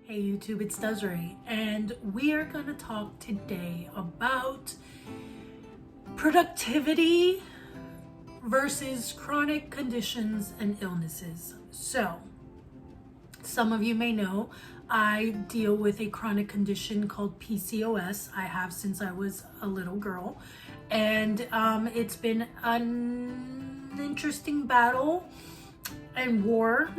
Hey YouTube, it's Desiree, and we are going to talk today about productivity versus chronic conditions and illnesses. So, some of you may know I deal with a chronic condition called PCOS. I have since I was a little girl, and it's been an interesting battle and war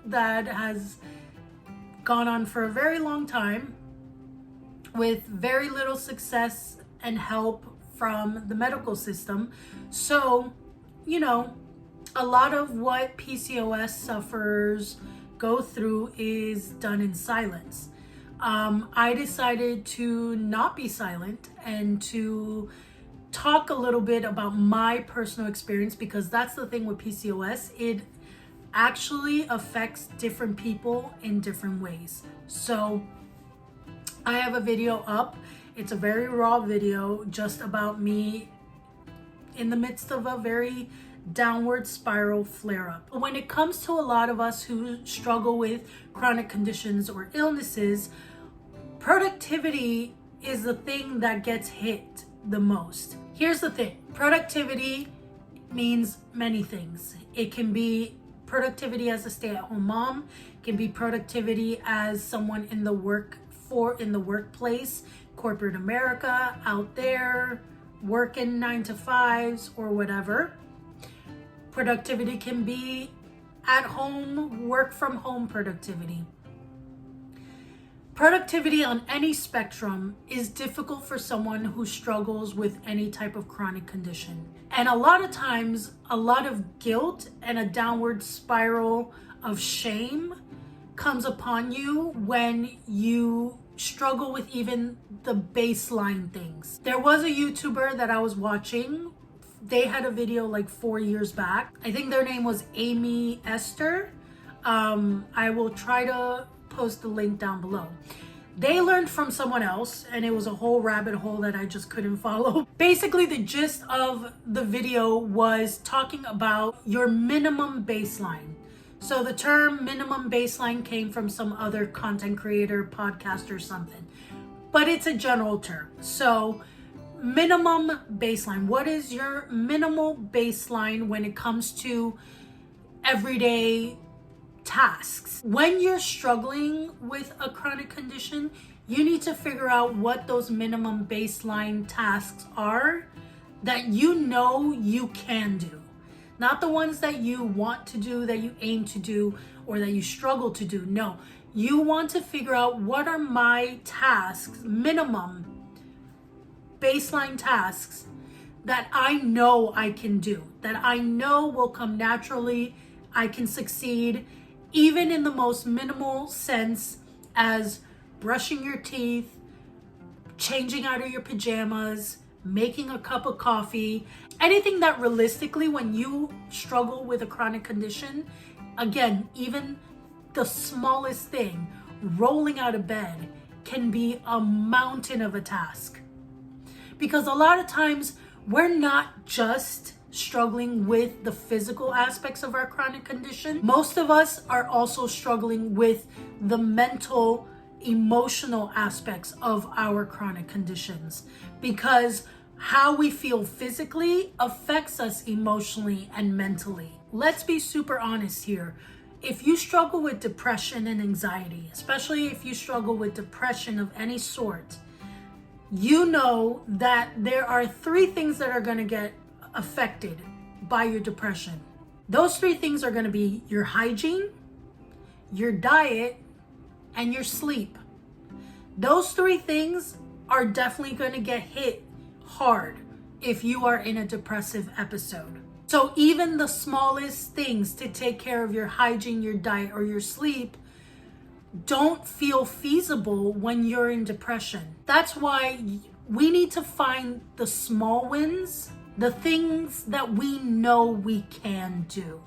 that has gone on for a very long time with very little success and help from the medical system. So, a lot of what PCOS sufferers go through is done in silence. I decided to not be silent and to talk a little bit about my personal experience, because that's the thing with PCOS. It actually affects different people in different ways. So I have a video up. It's a very raw video just about me in the midst of a very downward spiral flare-up. When it comes to a lot of us who struggle with chronic conditions or illnesses, productivity is the thing that gets hit the most. Here's the thing. Productivity means many things. It can be productivity as a stay-at-home mom, can be productivity as someone in the workplace, corporate America, out there working 9 to 5s or whatever. Productivity can be at home, work from home productivity. Productivity on any spectrum is difficult for someone who struggles with any type of chronic condition. And a lot of times, a lot of guilt and a downward spiral of shame comes upon you when you struggle with even the baseline things. There was a YouTuber that I was watching. They had a video like 4 years back. I think their name was Aimee Esther. I will try to post the link down below. They learned from someone else, and it was a whole rabbit hole that I just couldn't follow. Basically, the gist of the video was talking about your minimum baseline. So the term minimum baseline came from some other content creator, podcast or something, but it's a general term. So minimum baseline, what is your minimal baseline when it comes to everyday tasks? When you're struggling with a chronic condition, you need to figure out what those minimum baseline tasks are that you can do. Not the ones that you want to do, that you aim to do, or that you struggle to do. No, you want to figure out what are my tasks, minimum baseline tasks that I know I can do, that I know will come naturally, I can succeed, even in the most minimal sense as brushing your teeth, changing out of your pajamas, making a cup of coffee, anything that realistically, when you struggle with a chronic condition, again, even the smallest thing, rolling out of bed, can be a mountain of a task. Because a lot of times we're not just struggling with the physical aspects of our chronic condition. Most of us are also struggling with the mental, emotional aspects of our chronic conditions, because how we feel physically affects us emotionally and mentally. Let's be super honest here. If you struggle with depression and anxiety, especially if you struggle with depression of any sort, you know that there are 3 things that are going to get affected by your depression. Those 3 things are going to be your hygiene, your diet, and your sleep. Those 3 things are definitely going to get hit hard if you are in a depressive episode. So even the smallest things to take care of your hygiene, your diet, or your sleep don't feel feasible when you're in depression. That's why we need to find the small wins, the things that we know we can do.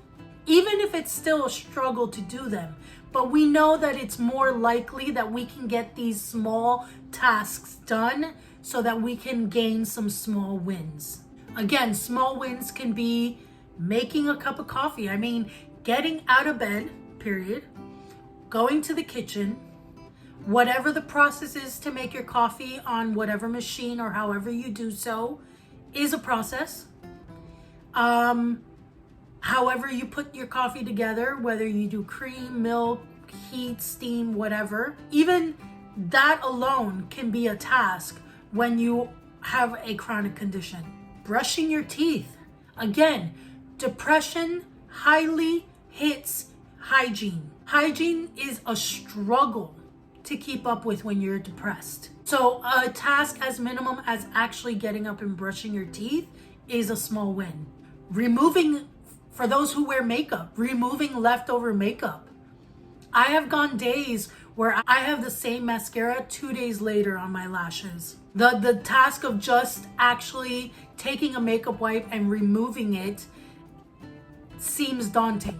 Even if it's still a struggle to do them, but we know that it's more likely that we can get these small tasks done so that we can gain some small wins. Again, small wins can be making a cup of coffee. I mean, getting out of bed, period, going to the kitchen, Whatever the process is to make your coffee on whatever machine or however you do so is a process. However you put your coffee together, whether you do cream, milk, heat, steam, whatever, even that alone can be a task when you have a chronic condition. Brushing your teeth. Again, depression highly hits hygiene. Hygiene is a struggle to keep up with when you're depressed. So a task as minimum as actually getting up and brushing your teeth is a small win. Removing, for those who wear makeup, removing leftover makeup. I have gone days where I have the same mascara 2 days later on my lashes. The task of just actually taking a makeup wipe and removing it seems daunting.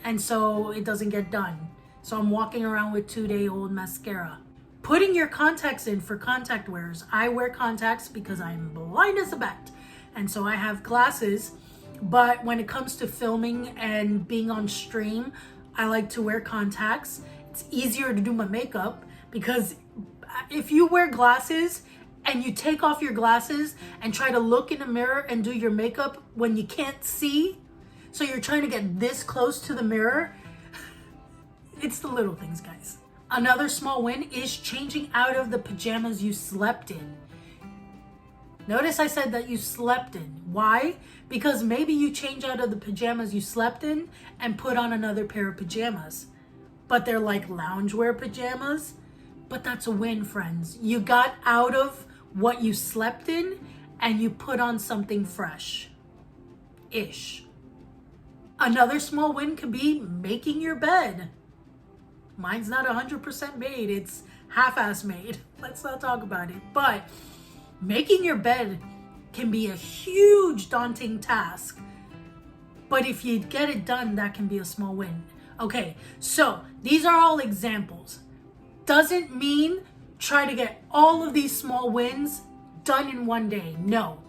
And so it doesn't get done. So I'm walking around with 2-day-old mascara. Putting your contacts in for contact wearers. I wear contacts because I'm blind as a bat. And so I have glasses. But when it comes to filming and being on stream, I like to wear contacts. It's easier to do my makeup because if you wear glasses and you take off your glasses and try to look in the mirror and do your makeup when you can't see, so you're trying to get this close to the mirror, it's the little things, guys. Another small win is changing out of the pajamas you slept in. Notice I said that you slept in. Why? Because maybe you change out of the pajamas you slept in and put on another pair of pajamas. But they're like loungewear pajamas. But that's a win, friends. You got out of what you slept in and you put on something fresh-ish. Another small win could be making your bed. Mine's not 100% made. It's half-ass made. Let's not talk about it. But making your bed can be a huge daunting task. But if you get it done, that can be a small win. Okay, so these are all examples. Doesn't mean try to get all of these small wins done in one day. No.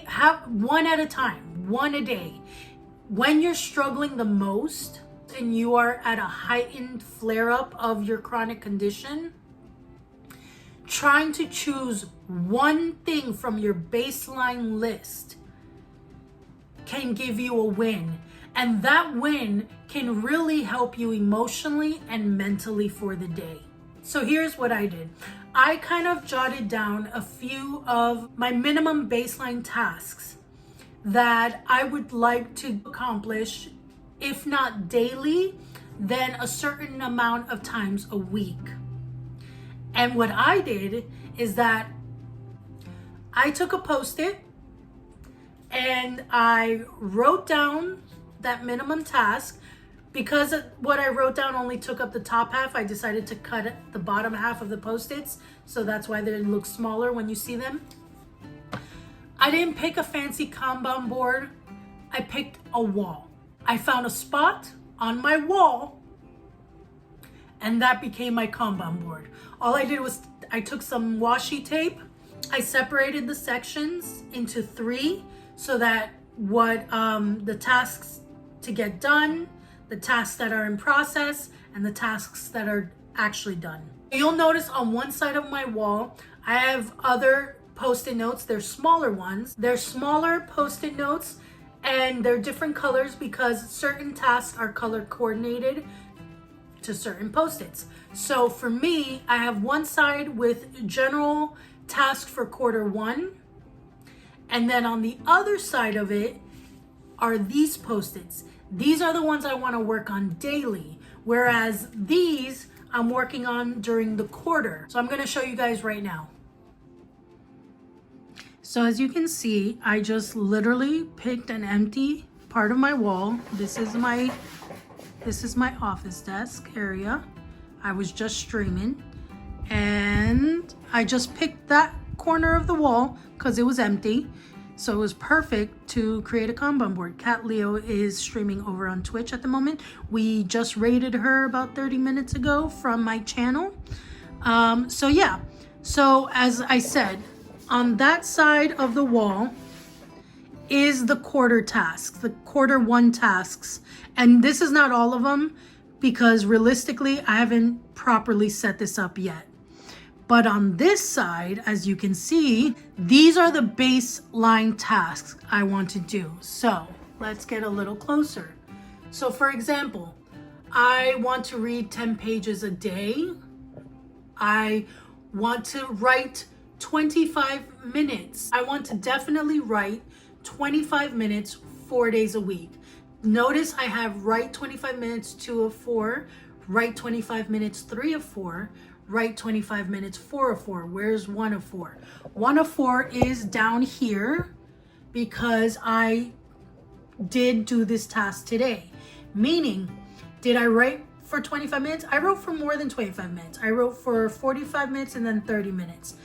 Have one at a time, one a day. When you're struggling the most and you are at a heightened flare-up of your chronic condition, trying to choose one thing from your baseline list can give you a win. And that win can really help you emotionally and mentally for the day. So here's what I did. I kind of jotted down a few of my minimum baseline tasks that I would like to accomplish, if not daily, then a certain amount of times a week. And what I did is that I took a Post-it and I wrote down that minimum task. Because what I wrote down only took up the top half, I decided to cut the bottom half of the Post-its. So that's why they look smaller when you see them. I didn't pick a fancy Kanban board. I picked a wall. I found a spot on my wall and that became my Kanban board. All I did was I took some washi tape. I separated the sections into 3 so that the tasks to get done, the tasks that are in process, and the tasks that are actually done. You'll notice on one side of my wall, I have other Post-it notes. They're smaller ones. They're smaller Post-it notes and they're different colors because certain tasks are color coordinated to certain Post-its. So for me, I have one side with general task for Q1. And then on the other side of it are these Post-its. These are the ones I want to work on daily, whereas these I'm working on during the quarter. So I'm going to show you guys right now. So as you can see, I just literally picked an empty part of my wall. This is my office desk area. I was just streaming and I just picked that corner of the wall because it was empty. So it was perfect to create a Kanban board. Cat Leo is streaming over on Twitch at the moment. We just rated her about 30 minutes ago from my channel. So yeah, so as I said, on that side of the wall is the quarter tasks, the Q1 tasks. And this is not all of them because realistically, I haven't properly set this up yet. But on this side, as you can see, these are the baseline tasks I want to do. So let's get a little closer. So for example, I want to read 10 pages a day. I want to write 25 minutes. I want to definitely write 25 minutes 4 days a week. Notice I have write 25 minutes 2 of 4, write 25 minutes 3 of 4, write 25 minutes 4 of 4. Where's 1 of 4? 1 of 4 is down here because I did do this task today. Meaning, did I write for 25 minutes? I wrote for more than 25 minutes. I wrote for 45 minutes and then 30 minutes.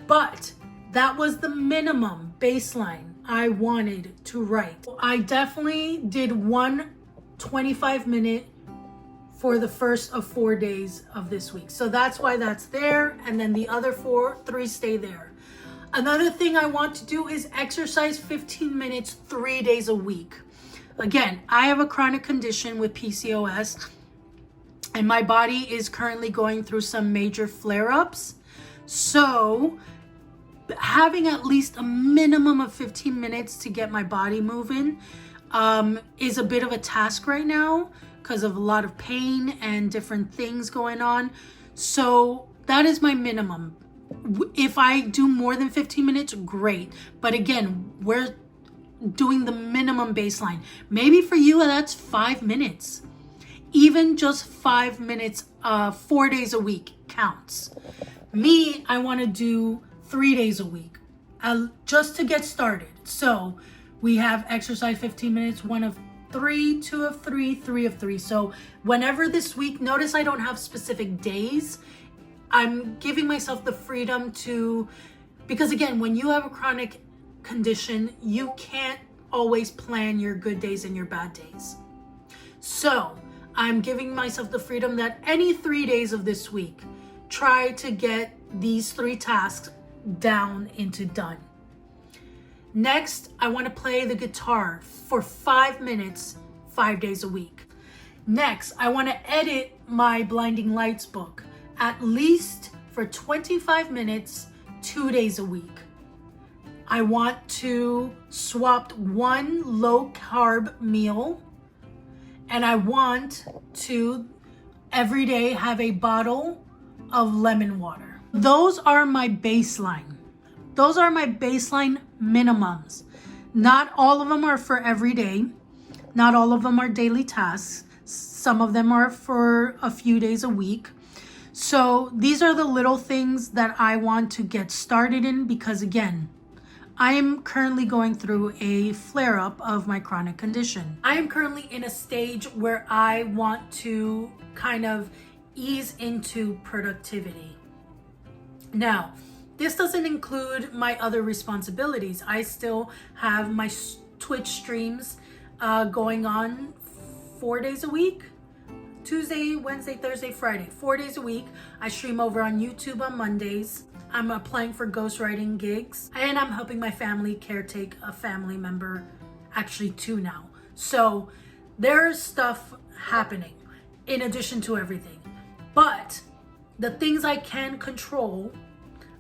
But that was the minimum baseline I wanted to write. I definitely did one 25-minute for the first of 4 days of this week. So that's why that's there. And then the other 3 stay there. Another thing I want to do is exercise 15 minutes 3 days a week. Again, I have a chronic condition with PCOS, and my body is currently going through some major flare-ups. So having at least a minimum of 15 minutes to get my body moving is a bit of a task right now because of a lot of pain and different things going on. So that is my minimum. If I do more than 15 minutes, great. But again, we're doing the minimum baseline. Maybe for you, that's 5 minutes. Even just 5 minutes, 4 days a week counts. Me, I want to do 3 days a week just to get started. So we have exercise 15 minutes, 1 of 3, 2 of 3, 3 of 3. So whenever this week, notice I don't have specific days. I'm giving myself the freedom to, because again, when you have a chronic condition, you can't always plan your good days and your bad days. So I'm giving myself the freedom that any 3 days of this week, try to get these 3 tasks down into done. Next, I want to play the guitar for 5 minutes, 5 days a week. Next, I want to edit my Blinding Lights book at least for 25 minutes, 2 days a week. I want to swap 1 low-carb meal, and I want to every day have a bottle of lemon water. Those are my baseline. Those are my baseline minimums. Not all of them are for every day. Not all of them are daily tasks. Some of them are for a few days a week. So these are the little things that I want to get started in because, again, I am currently going through a flare-up of my chronic condition. I am currently in a stage where I want to kind of ease into productivity. Now, this doesn't include my other responsibilities. I still have my Twitch streams going on 4 days a week. Tuesday, Wednesday, Thursday, Friday, 4 days a week. I stream over on YouTube on Mondays. I'm applying for ghostwriting gigs, and I'm helping my family caretake a family member, actually 2 now. So there's stuff happening in addition to everything. But the things I can control,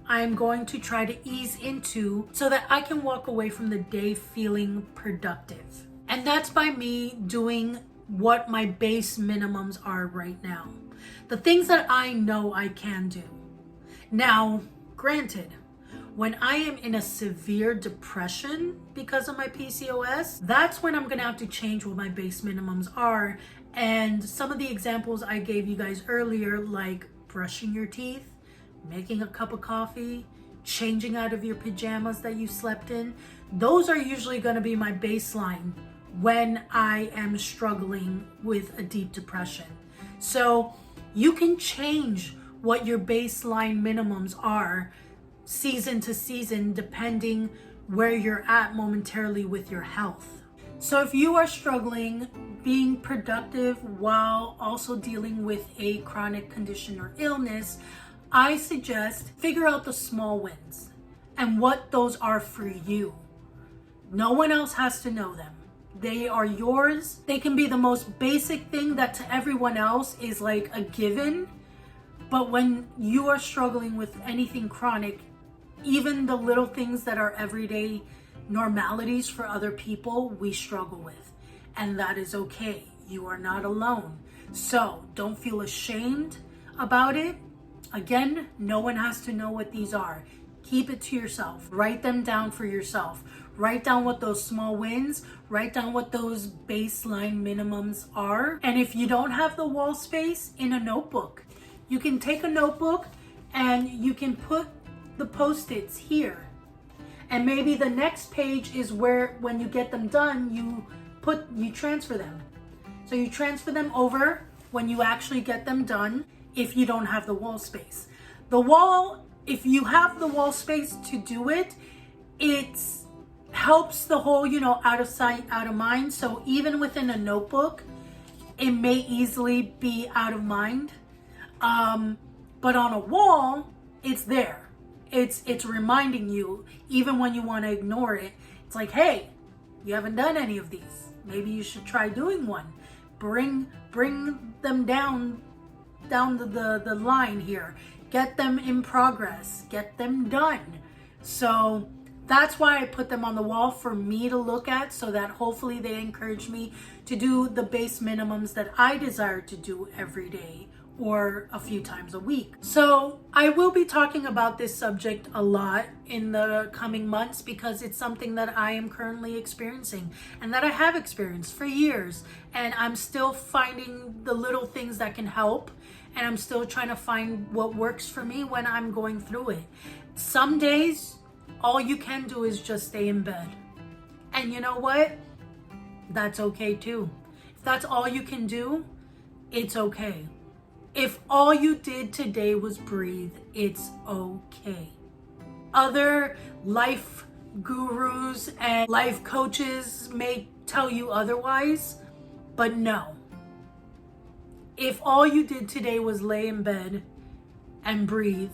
I'm going to try to ease into so that I can walk away from the day feeling productive. And that's by me doing what my base minimums are right now. The things that I know I can do. Now, granted, when I am in a severe depression because of my PCOS, that's when I'm gonna have to change what my base minimums are. And some of the examples I gave you guys earlier, like brushing your teeth, making a cup of coffee, changing out of your pajamas that you slept in, those are usually gonna be my baseline when I am struggling with a deep depression. So you can change what your baseline minimums are season to season depending where you're at momentarily with your health. So if you are struggling being productive while also dealing with a chronic condition or illness, I suggest figure out the small wins and what those are for you. No one else has to know them. They are yours. They can be the most basic thing that to everyone else is like a given. But when you are struggling with anything chronic, even the little things that are everyday normalities for other people, we struggle with. And that is okay. You are not alone. So don't feel ashamed about it. Again, no one has to know what these are. Keep it to yourself. Write them down for yourself. Write down what those small wins, write down what those baseline minimums are. And if you don't have the wall space, in a notebook. You can take a notebook and you can put the Post-its here. And maybe the next page is where, when you get them done, you transfer them. So you transfer them over when you actually get them done if you don't have the wall space. If you have the wall space to do it, it helps the whole, out of sight, out of mind. So even within a notebook, it may easily be out of mind. But on a wall, it's there. It's reminding you, even when you want to ignore it. It's like, hey, you haven't done any of these. Maybe you should try doing one. Bring them down the line here. Get them in progress. Get them done. So that's why I put them on the wall for me to look at, so that hopefully they encourage me to do the base minimums that I desire to do every day or a few times a week. So I will be talking about this subject a lot in the coming months because it's something that I am currently experiencing and that I have experienced for years. And I'm still finding the little things that can help. And I'm still trying to find what works for me when I'm going through it. Some days, all you can do is just stay in bed. And you know what? That's okay too. If that's all you can do, it's okay. If all you did today was breathe, it's okay. Other life gurus and life coaches may tell you otherwise, but no. If all you did today was lay in bed and breathe,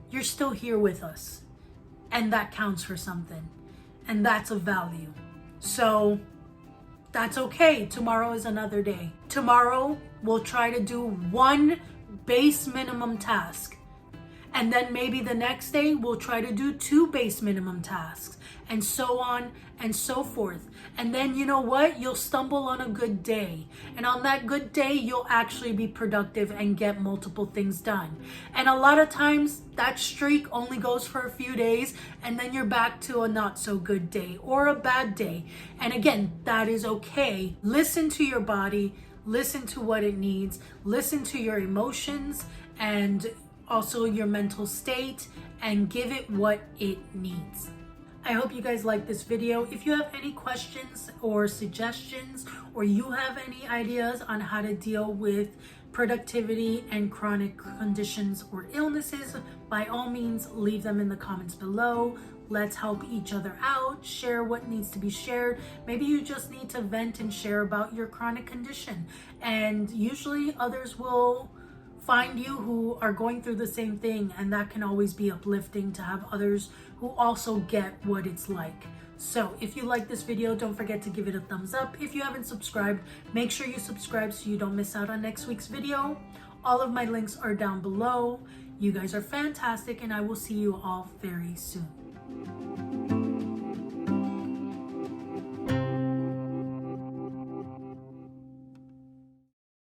you're still here with us. And that counts for something. And that's of value. So that's okay. Tomorrow is another day. Tomorrow, we'll try to do one base minimum task. And then maybe the next day, we'll try to do 2 base minimum tasks. And so on and so forth. And then you know what? You'll stumble on a good day. And on that good day, you'll actually be productive and get multiple things done. And a lot of times, that streak only goes for a few days. And then you're back to a not so good day or a bad day. And again, that is okay. Listen to your body. Listen to what it needs. Listen to your emotions and also your mental state, and give it what it needs. I hope you guys like this video. If you have any questions or suggestions, or you have any ideas on how to deal with productivity and chronic conditions or illnesses, by all means, leave them in the comments below. Let's help each other out, share what needs to be shared. Maybe you just need to vent and share about your chronic condition. And usually others will find you who are going through the same thing, and that can always be uplifting to have others who also get what it's like. So if you like this video, don't forget to give it a thumbs up. If you haven't subscribed, make sure you subscribe so you don't miss out on next week's video. All of my links are down below. You guys are fantastic, and I will see you all very soon.